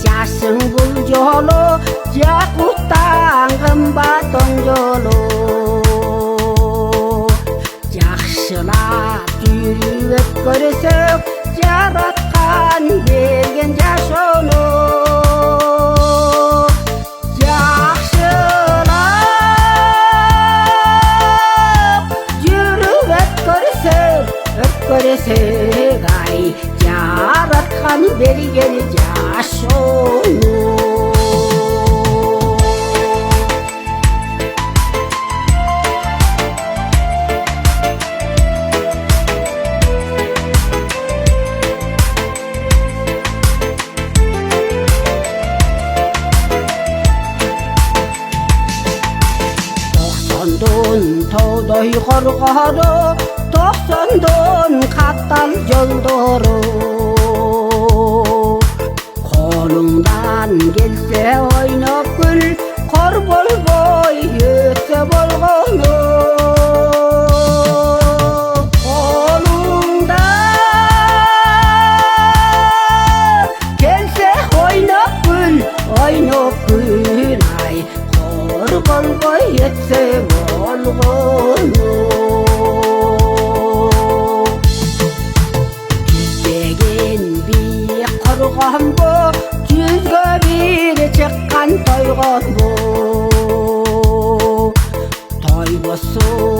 жашың бұл жолы жақұттан қымбат жолы жақшылап жүріп көрсек жаратқан берген жашоны жақшылап жүріп көрсек ай жаратқан берген жашоны таудай қорғары тоқсандон қаттал жолдары қолыңдан келсе ойнап күл қор болбой өтсе болғаны қолыңдан келсе ойнап күл ай қор болбой өтсе болғаны жүздеген биік құрған бұ жүзге бір шыққан тойған бұ той болсын